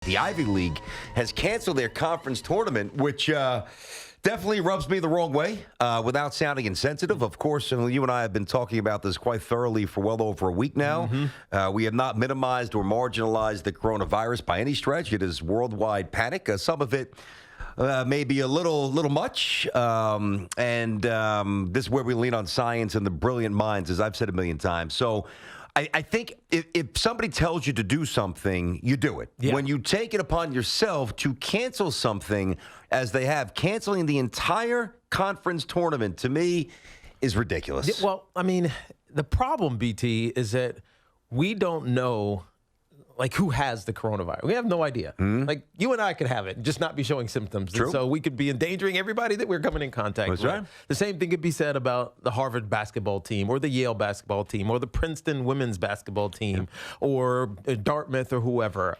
The Ivy League has canceled their conference tournament, which definitely rubs me the wrong way without sounding insensitive. Of course, you and I have been talking about this quite thoroughly for well over a week now. We have not minimized or marginalized the coronavirus by any stretch. It is worldwide panic. Some of it may be a little much. This is where we lean on science and the brilliant minds, as I've said a million times. So I think if somebody tells you to do something, you do it. Yeah. When you take it upon yourself to cancel something, as they have, canceling the entire conference tournament, to me, is ridiculous. Yeah, well, I mean, the problem, BT, is that we don't know, like, who has the coronavirus. We have no idea. Like, you and I could have it and just not be showing symptoms. True. And so we could be endangering everybody that we're coming in contact with. Right. The same thing could be said about the Harvard basketball team or the Yale basketball team or the Princeton women's basketball team or Dartmouth or whoever,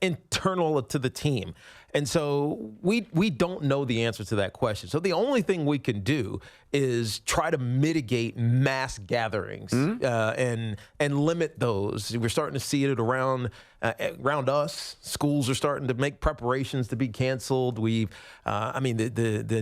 internal to the team. And so we don't know the answer to that question. So the only thing we can do is try to mitigate mass gatherings and limit those. We're starting to see it around us. Schools are starting to make preparations to be canceled. The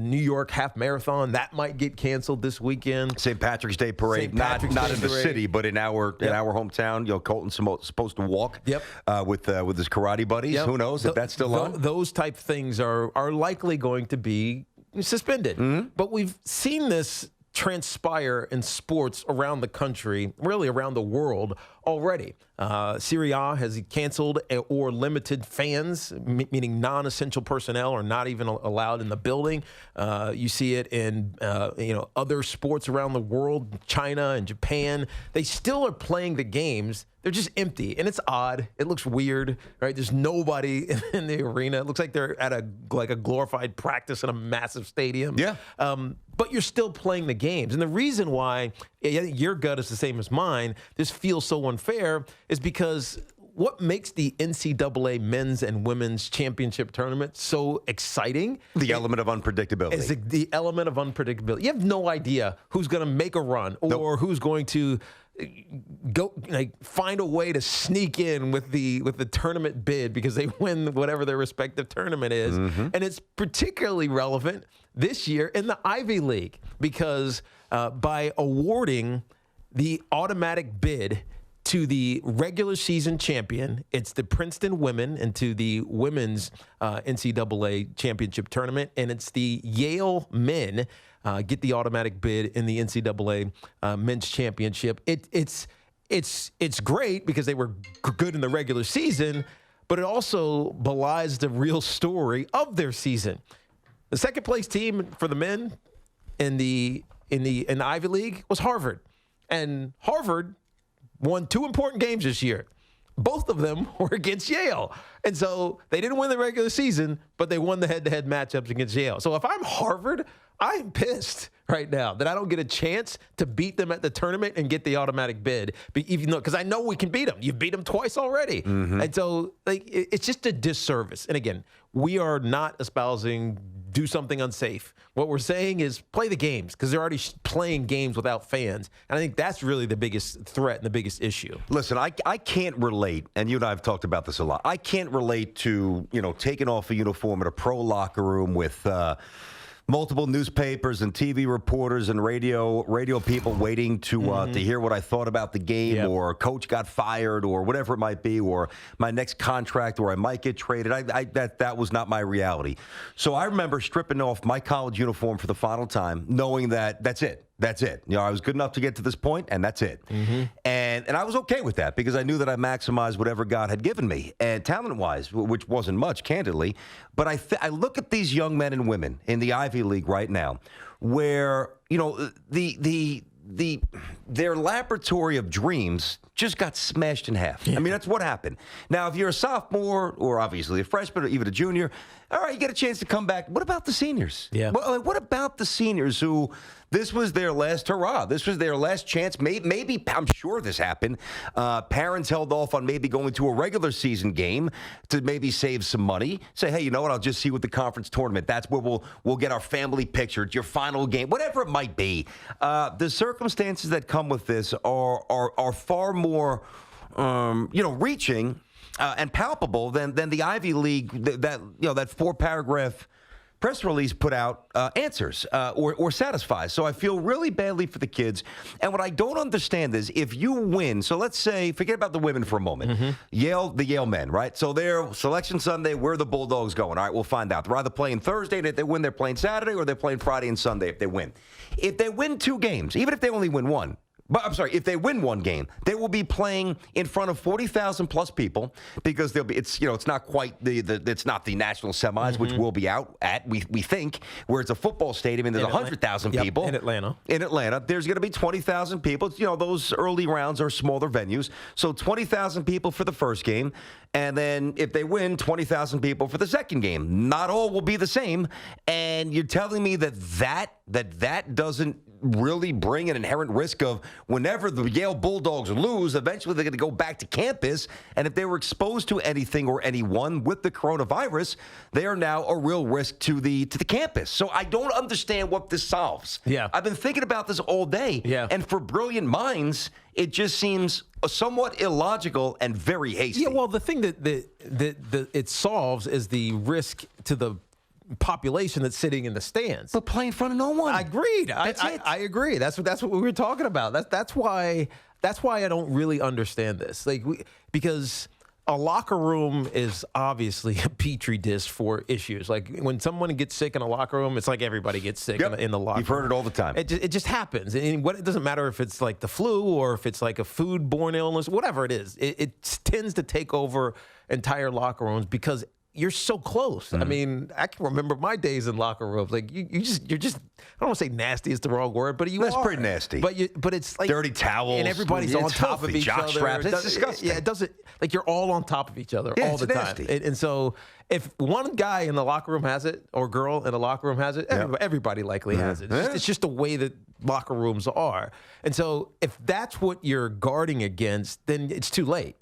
New York half marathon, that might get canceled this weekend. St. Patrick's Day parade, not in the city, but in our hometown. Colton's supposed to walk with his karate buddies. Who knows if that's still on? Those type things are likely going to be suspended. But we've seen this transpire in sports around the country, really around the world already. Serie A has canceled or limited fans, meaning non-essential personnel are not even allowed in the building. You see it in other sports around the world, China and Japan. They still are playing the games. They're just empty, and it's odd. It looks weird, right? There's nobody in the arena. It looks like they're at a glorified practice in a massive stadium. Yeah. But you're still playing the games. And the reason why your gut is the same as mine, this feels so unfair, is because what makes the NCAA men's and women's championship tournament so exciting? The element of unpredictability. Is the element of unpredictability. You have no idea who's going to make a run or who's going to go find a way to sneak in with the tournament bid because they win whatever their respective tournament is. And it's particularly relevant this year in the Ivy League because by awarding the automatic bid to the regular season champion, it's the Princeton women, and to the women's NCAA championship tournament, and it's the Yale men get the automatic bid in the NCAA men's championship. It's great because they were good in the regular season, but it also belies the real story of their season. The second place team for the men in the Ivy League was Harvard, and Harvard won two important games this year. Both of them were against Yale. And so they didn't win the regular season, but they won the head-to-head matchups against Yale. So if I'm Harvard, I'm pissed right now that I don't get a chance to beat them at the tournament and get the automatic bid, even though, because I know we can beat them. You've beat them twice already. And so it's just a disservice. And again, we are not espousing do something unsafe. What we're saying is play the games because they're already playing games without fans. And I think that's really the biggest threat and the biggest issue. Listen, I can't relate, and you and I have talked about this a lot. I can't relate to, taking off a uniform in a pro locker room with multiple newspapers and TV reporters and radio people waiting to hear what I thought about the game, or a coach got fired, or whatever it might be, or my next contract, or I might get traded. That was not my reality. So I remember stripping off my college uniform for the final time, knowing that that's it. That's it. I was good enough to get to this point, and that's it. And I was okay with that because I knew that I maximized whatever God had given me, and talent-wise, which wasn't much, candidly. But I look at these young men and women in the Ivy League right now, where their laboratory of dreams just got smashed in half. I mean, that's what happened. Now, if you're a sophomore or obviously a freshman or even a junior, all right, you get a chance to come back. What about the seniors? What about the seniors who this was their last hurrah? This was their last chance. Maybe I'm sure this happened. Parents held off on maybe going to a regular season game to maybe save some money. Say, hey, you know what? I'll just see with the conference tournament. That's where we'll get our family picture. It's your final game, whatever it might be. The circumstances that come with this are far more, reaching and palpable than the Ivy League that 4-paragraph press release put out answers or satisfies. So I feel really badly for the kids. And what I don't understand is if you win, so let's say, forget about the women for a moment. The Yale men, right? So they're Selection Sunday, where are the Bulldogs going? All right, we'll find out. They're either playing Thursday, and if they win, they're playing Saturday, or they're playing Friday and Sunday if they win. If they win 2 games, even if they only win 1, but I'm sorry, if they win 1 game, they will be playing in front of 40,000 plus people because they'll be. It's not quite it's not the national semis, which we'll be out at. We think where it's a football stadium and there's 100,000 people in Atlanta. In Atlanta, there's going to be 20,000 people. Those early rounds are smaller venues, so 20,000 people for the first game, and then if they win, 20,000 people for the second game. Not all will be the same, and you're telling me that doesn't really bring an inherent risk of whenever the Yale Bulldogs lose, eventually they're going to go back to campus. And if they were exposed to anything or anyone with the coronavirus, they are now a real risk to the campus. So I don't understand what this solves. Yeah. I've been thinking about this all day. Yeah. And for brilliant minds, it just seems somewhat illogical and very hasty. Yeah, well, the thing that it solves is the risk to the population that's sitting in the stands. But play in front of no one. I agreed. That's it. I agree. That's what we were talking about. That's why I don't really understand this. Because a locker room is obviously a petri dish for issues. Like when someone gets sick in a locker room, it's like everybody gets sick in the locker room. You've heard it all the time. It just happens. And it doesn't matter if it's like the flu or if it's like a foodborne illness, whatever it is. It tends to take over entire locker rooms because you're so close. I mean, I can remember my days in locker rooms. Like you're just. I don't want to say nasty is the wrong word, but That's pretty nasty. But it's like dirty towels and everybody's on top of each other. Straps. It's disgusting. Yeah, it doesn't. Like you're all on top of each other all the time. Nasty. And so if one guy in the locker room has it or girl in the locker room has it, everybody likely has it. It's just the way that locker rooms are. And so if that's what you're guarding against, then it's too late.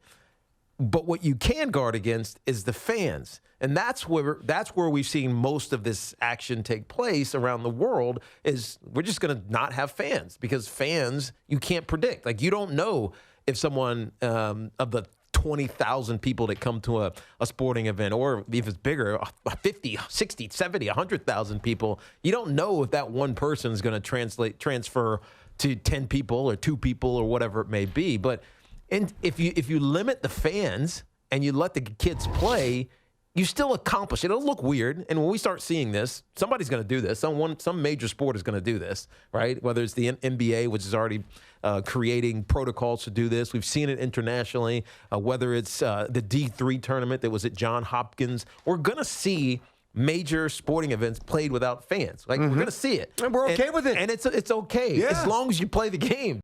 But what you can guard against is the fans. And that's where we've seen most of this action take place around the world is we're just going to not have fans because fans, you can't predict. Like you don't know if someone of the 20,000 people that come to a sporting event or if it's bigger, 50, 60, 70, 100,000 people, you don't know if that one person is going to transfer to 10 people or 2 people or whatever it may be. But if you limit the fans and you let the kids play, you still accomplish it. It'll look weird. And when we start seeing this, somebody's going to do this. Some major sport is going to do this, right? Whether it's the NBA, which is already creating protocols to do this. We've seen it internationally. Whether it's the D3 tournament that was at Johns Hopkins. We're going to see major sporting events played without fans. Like, we're going to see it. And we're okay with it. And it's okay as long as you play the game.